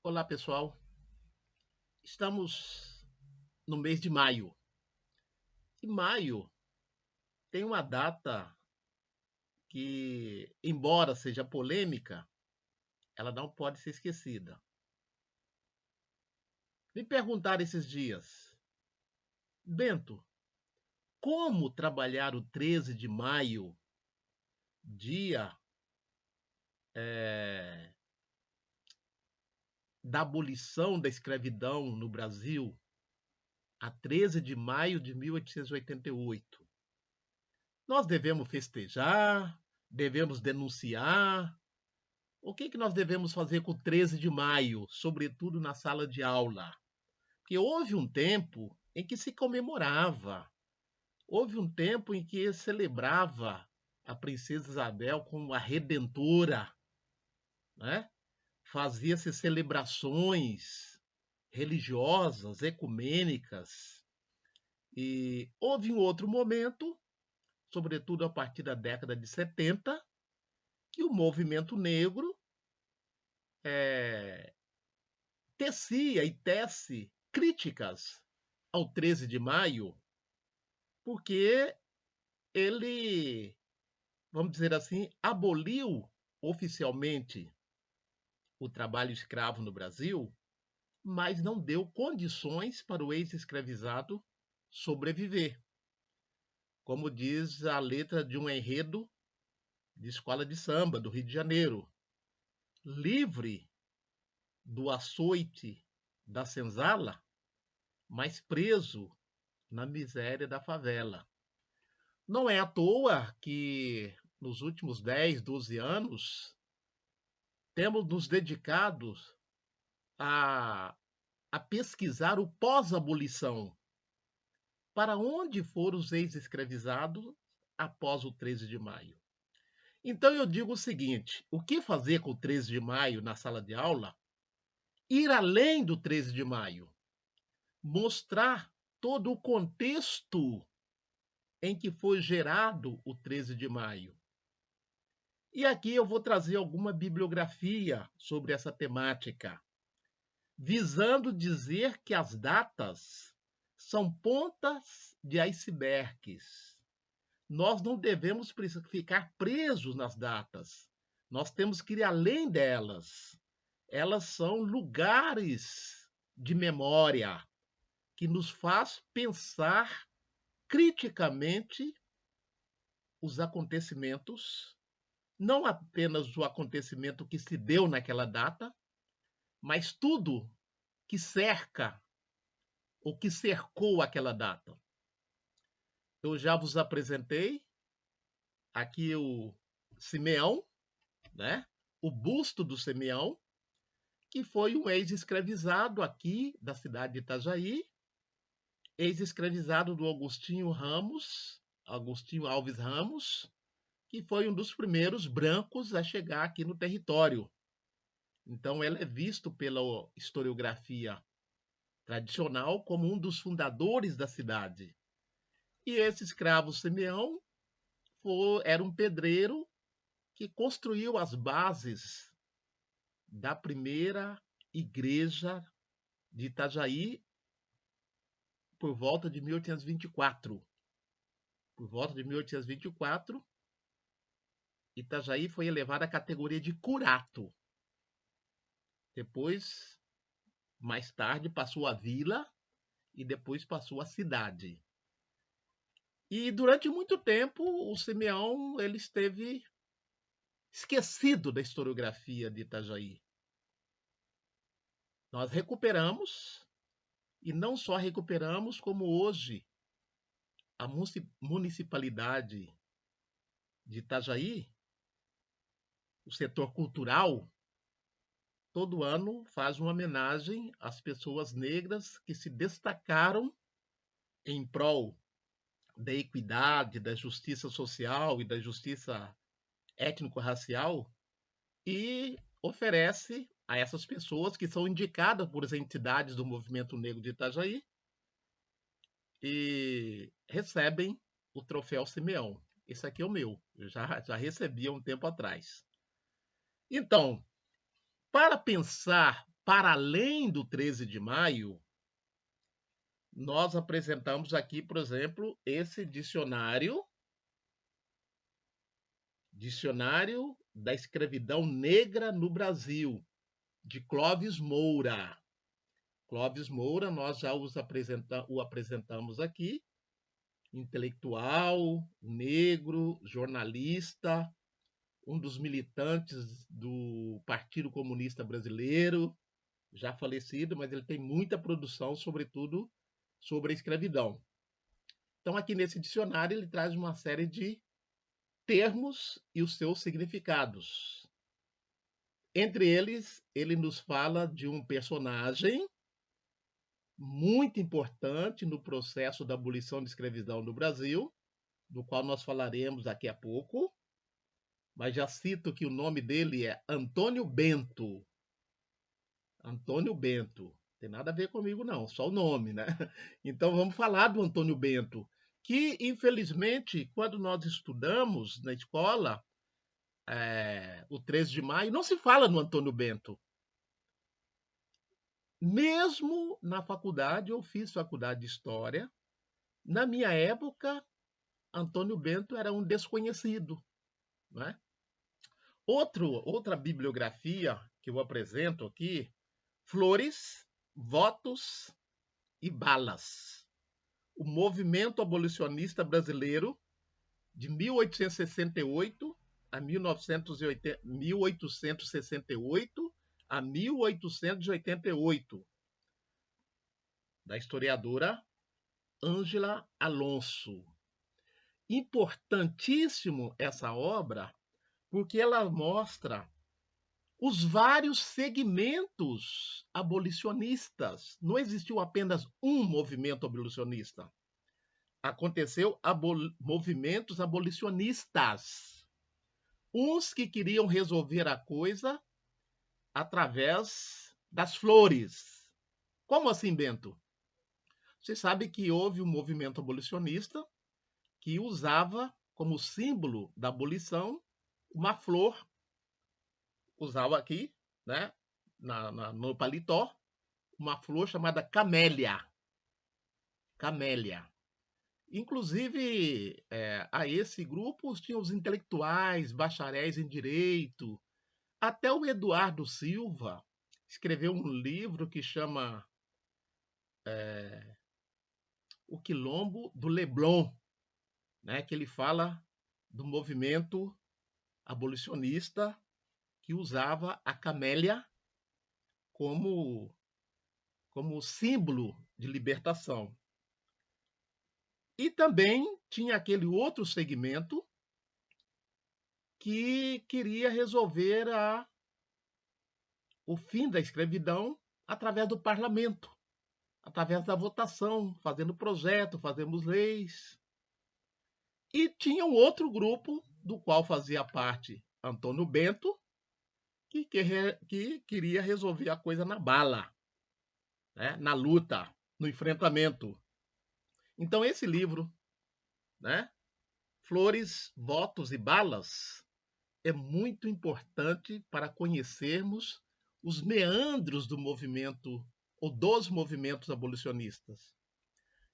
Olá, pessoal. Estamos no mês de maio. E maio tem uma data que, embora seja polêmica, ela não pode ser esquecida. Me perguntaram esses dias, Bento, como trabalhar o 13 de maio, dia eh, da abolição da escravidão no Brasil, a 13 de maio de 1888? Nós devemos festejar, devemos denunciar. O que nós devemos fazer com o 13 de maio, sobretudo na sala de aula? Porque houve um tempo em que se comemorava, houve um tempo em que celebrava a princesa Isabel como a redentora, né? Fazia-se celebrações religiosas, ecumênicas. E houve um outro momento, sobretudo a partir da década de 70, que o movimento negro eh, tecia e tece críticas ao 13 de maio, porque ele, vamos dizer assim, aboliu oficialmente o trabalho escravo no Brasil, mas não deu condições para o ex-escravizado sobreviver. Como diz a letra de um enredo de escola de samba do Rio de Janeiro: livre do açoite da senzala, mas preso na miséria da favela. Não é à toa que nos últimos 10, 12 anos temos nos dedicado a, a pesquisar o pós-abolição. Para onde foram os ex-escravizados após o 13 de maio? Então eu digo o seguinte: o que fazer com o 13 de maio na sala de aula? Ir além do 13 de maio, mostrar todo o contexto em que foi gerado o 13 de maio. E aqui eu vou trazer alguma bibliografia sobre essa temática, visando dizer que as datas são pontas de icebergs. Nós não devemos ficar presos nas datas. Nós temos que ir além delas. Elas são lugares de memória que nos faz pensar criticamente os acontecimentos, não apenas o acontecimento que se deu naquela data, mas tudo que cerca ou que cercou aquela data. Eu já vos apresentei aqui o Simeão, né? O busto do Simeão, que foi um ex-escravizado aqui da cidade de Itajaí, ex-escravizado do Agostinho Alves Ramos, que foi um dos primeiros brancos a chegar aqui no território. Então, ele é visto pela historiografia tradicional como um dos fundadores da cidade. E esse escravo Simeão era um pedreiro que construiu as bases da primeira igreja de Itajaí por volta de 1824. Por volta de 1824, Itajaí foi elevada à categoria de curato. Depois, mais tarde, passou a vila e depois passou a cidade. E durante muito tempo, o Simeão ele esteve esquecido da historiografia de Itajaí. Nós recuperamos, e não só recuperamos, como hoje a municipalidade de Itajaí, o setor cultural, todo ano faz uma homenagem às pessoas negras que se destacaram em prol da equidade, da justiça social e da justiça étnico-racial, e oferece a essas pessoas que são indicadas por as entidades do movimento negro de Itajaí e recebem o troféu Simeão. Esse aqui é o meu, eu já recebi há um tempo atrás. Então, para pensar para além do 13 de maio, nós apresentamos aqui, por exemplo, esse dicionário da escravidão negra no Brasil, de Clóvis Moura. Clóvis Moura, nós já o apresentamos aqui, intelectual, negro, jornalista, um dos militantes do Partido Comunista Brasileiro, já falecido, mas ele tem muita produção, sobretudo sobre a escravidão. Então, aqui nesse dicionário, ele traz uma série de termos e os seus significados. Entre eles, ele nos fala de um personagem muito importante no processo da abolição da escravidão no Brasil, do qual nós falaremos daqui a pouco, mas já cito que o nome dele é Antônio Bento. Antônio Bento. Tem nada a ver comigo, não, só o nome, né? Então vamos falar do Antônio Bento, que, infelizmente, quando nós estudamos na escola, o 13 de maio, não se fala no Antônio Bento. Mesmo na faculdade, eu fiz faculdade de História, na minha época, Antônio Bento era um desconhecido, né? Outra bibliografia que eu apresento aqui, Flores, Votos e Balas. O movimento abolicionista brasileiro de 1868 a 1868 a 1888, da historiadora Ângela Alonso. Importantíssimo essa obra, porque ela mostra os vários segmentos abolicionistas. Não existiu apenas um movimento abolicionista. Aconteceu movimentos abolicionistas. Uns que queriam resolver a coisa através das flores. Como assim, Bento? Você sabe que houve um movimento abolicionista que usava como símbolo da abolição uma flor, usava aqui, né, no paletó, uma flor chamada camélia. Camélia. Inclusive, a esse grupo tinham os intelectuais, bacharéis em direito. Até o Eduardo Silva escreveu um livro que chama O Quilombo do Leblon, né, que ele fala do movimento abolicionista que usava a camélia como símbolo de libertação. E também tinha aquele outro segmento que queria resolver o fim da escravidão através do parlamento, através da votação, fazendo projeto, fazendo leis. E tinha um outro grupo, do qual fazia parte Antônio Bento, que queria resolver a coisa na bala, né? Na luta, no enfrentamento. Então, esse livro, né? Flores, Votos e Balas, é muito importante para conhecermos os meandros do movimento ou dos movimentos abolicionistas.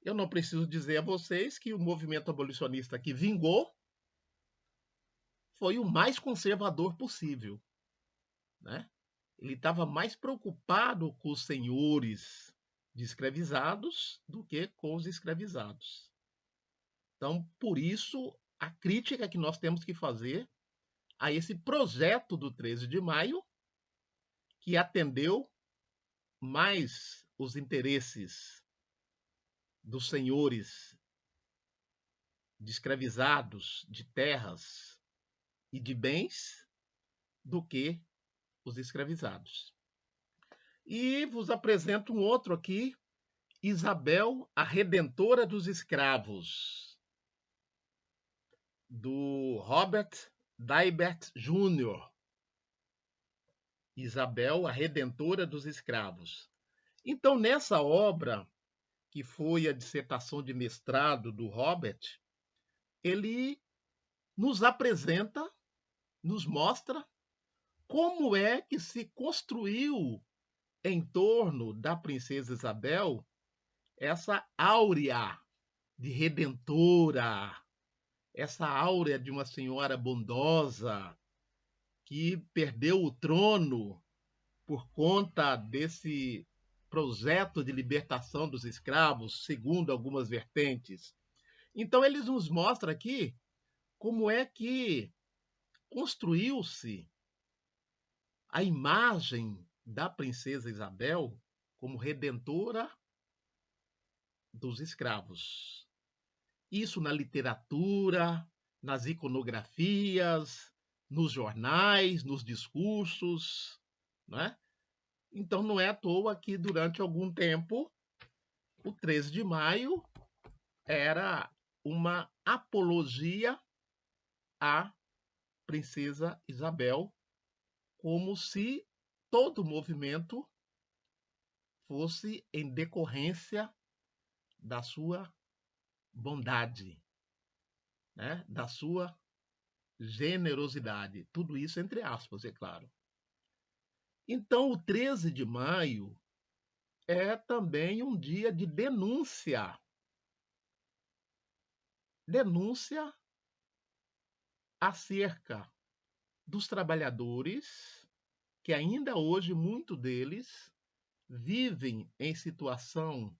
Eu não preciso dizer a vocês que o movimento abolicionista que vingou foi o mais conservador possível, né? Ele estava mais preocupado com os senhores de escravizados do que com os escravizados. Então, por isso, a crítica que nós temos que fazer a esse projeto do 13 de maio, que atendeu mais os interesses dos senhores de escravizados, de terras e de bens, do que os escravizados. E vos apresento um outro aqui, Isabel, a Redentora dos Escravos, do Robert Dibert Jr. Isabel, a Redentora dos Escravos. Então, nessa obra, que foi a dissertação de mestrado do Robert, ele nos apresenta, nos mostra como é que se construiu em torno da princesa Isabel essa áurea de redentora, essa áurea de uma senhora bondosa que perdeu o trono por conta desse projeto de libertação dos escravos, segundo algumas vertentes. Então, eles nos mostram aqui como é que construiu-se a imagem da princesa Isabel como redentora dos escravos. Isso na literatura, nas iconografias, nos jornais, nos discursos, né? Então não é à toa que durante algum tempo o 13 de maio era uma apologia à princesa Isabel, como se todo o movimento fosse em decorrência da sua bondade, né? Da sua generosidade. Tudo isso entre aspas, é claro. Então, o 13 de maio é também um dia de denúncia. Denúncia acerca dos trabalhadores que ainda hoje, muitos deles, vivem em situação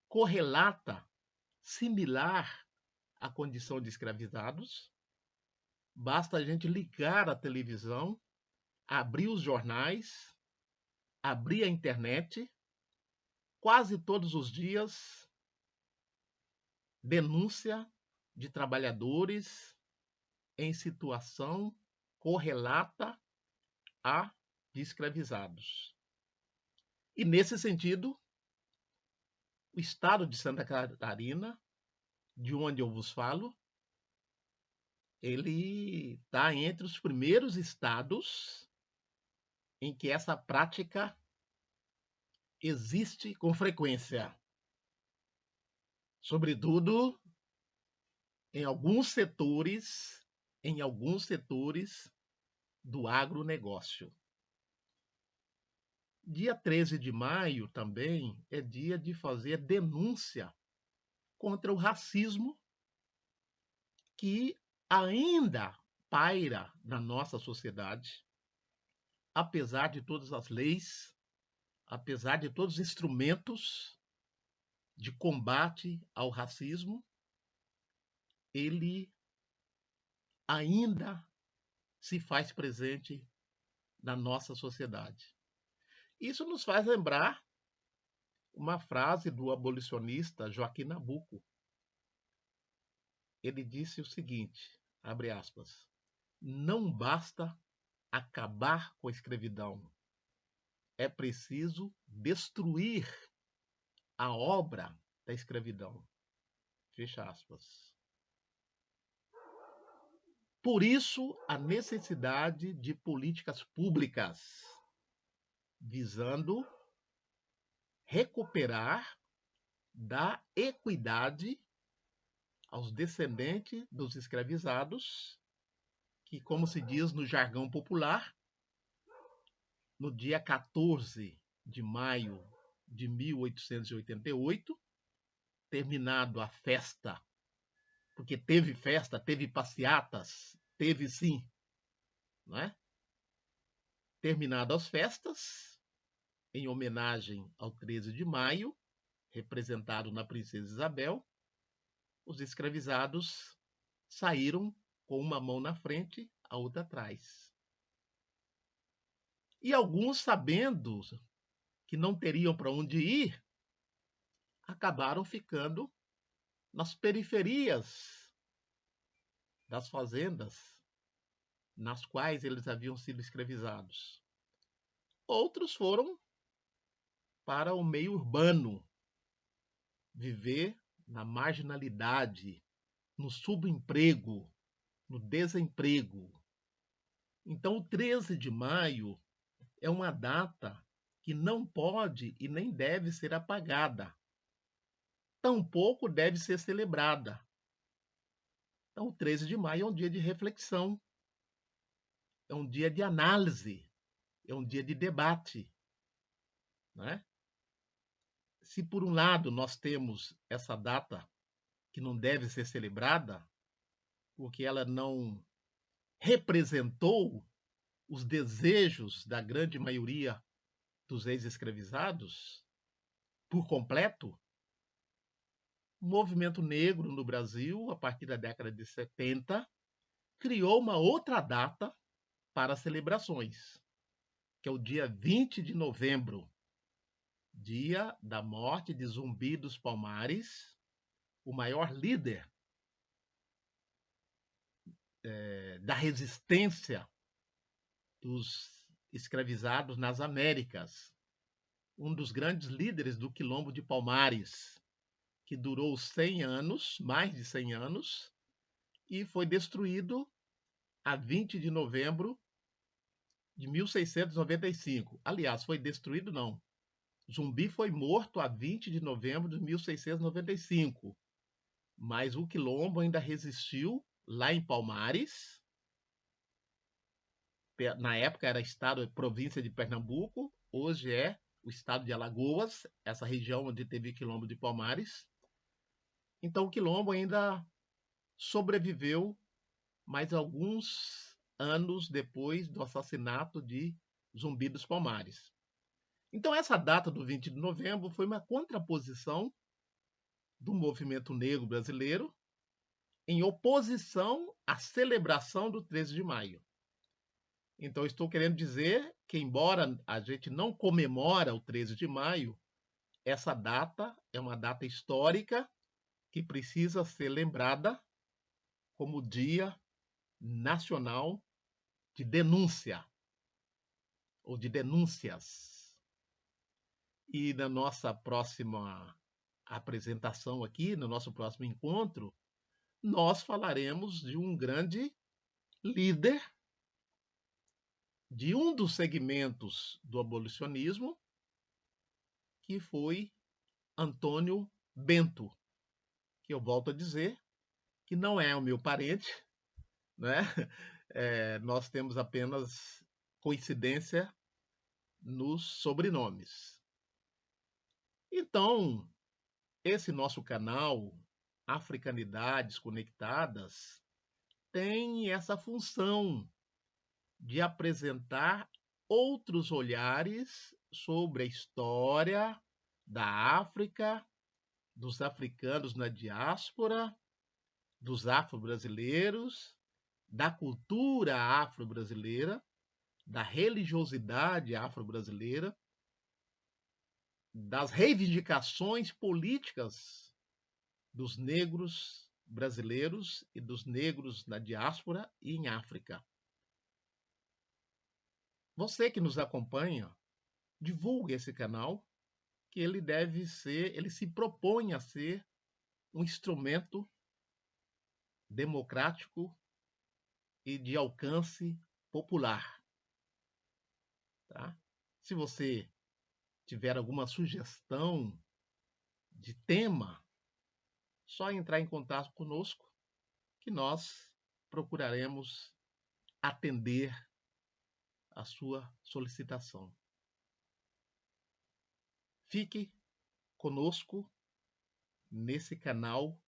correlata, similar à condição de escravizados. Basta a gente ligar a televisão, abrir os jornais, abrir a internet, quase todos os dias, denúncia de trabalhadores em situação correlata a de escravizados. E nesse sentido, o estado de Santa Catarina, de onde eu vos falo, ele está entre os primeiros estados em que essa prática existe com frequência, sobretudo em alguns setores do agronegócio. Dia 13 de maio também é dia de fazer denúncia contra o racismo que ainda paira na nossa sociedade, apesar de todas as leis, apesar de todos os instrumentos de combate ao racismo, ele ainda se faz presente na nossa sociedade. Isso nos faz lembrar uma frase do abolicionista Joaquim Nabuco. Ele disse o seguinte, abre aspas, não basta acabar com a escravidão, é preciso destruir a obra da escravidão. Fecha aspas. Por isso, a necessidade de políticas públicas visando recuperar da equidade aos descendentes dos escravizados, que, como se diz no jargão popular, no dia 14 de maio de 1888, terminado a festa, porque teve festa, teve passeatas, teve sim, não é? Terminado as festas, em homenagem ao 13 de maio, representado na princesa Isabel, os escravizados saíram com uma mão na frente, a outra atrás. E alguns, sabendo que não teriam para onde ir, acabaram ficando nas periferias das fazendas nas quais eles haviam sido escravizados. Outros foram para o meio urbano, viver na marginalidade, no subemprego, no desemprego. Então, o 13 de maio é uma data que não pode e nem deve ser apagada. Tampouco deve ser celebrada. Então, o 13 de maio é um dia de reflexão, é um dia de análise, é um dia de debate. né? Se por um lado nós temos essa data que não deve ser celebrada, porque ela não representou os desejos da grande maioria dos ex-escravizados por completo, o movimento negro no Brasil, a partir da década de 70, criou uma outra data para celebrações, que é o dia 20 de novembro, dia da morte de Zumbi dos Palmares, o maior líder da resistência dos escravizados nas Américas, um dos grandes líderes do Quilombo de Palmares, que durou 100 anos, mais de 100 anos, e foi destruído a 20 de novembro de 1695. Aliás, foi destruído não. Zumbi foi morto a 20 de novembro de 1695, mas o Quilombo ainda resistiu lá em Palmares. Na época era estado, província de Pernambuco, hoje é o estado de Alagoas, essa região onde teve Quilombo de Palmares. Então o Quilombo ainda sobreviveu mais alguns anos depois do assassinato de Zumbi dos Palmares. Então essa data do 20 de novembro foi uma contraposição do movimento negro brasileiro em oposição à celebração do 13 de maio. Então estou querendo dizer que, embora a gente não comemora o 13 de maio, essa data é uma data histórica que precisa ser lembrada como Dia Nacional de Denúncia, ou de denúncias. E na nossa próxima apresentação aqui, no nosso próximo encontro, nós falaremos de um grande líder de um dos segmentos do abolicionismo, que foi Antônio Bento, que eu volto a dizer que não é o meu parente, né? Nós temos apenas coincidência nos sobrenomes. Então, esse nosso canal, Africanidades Conectadas, tem essa função de apresentar outros olhares sobre a história da África, dos africanos na diáspora, dos afro-brasileiros, da cultura afro-brasileira, da religiosidade afro-brasileira, das reivindicações políticas dos negros brasileiros e dos negros na diáspora e em África. Você que nos acompanha, divulgue esse canal, que ele se propõe a ser um instrumento democrático e de alcance popular. Tá? Se você tiver alguma sugestão de tema, só entrar em contato conosco que nós procuraremos atender a sua solicitação. Fique conosco nesse canal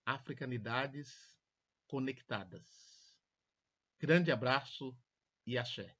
Africanidades Conectadas. Grande abraço e axé.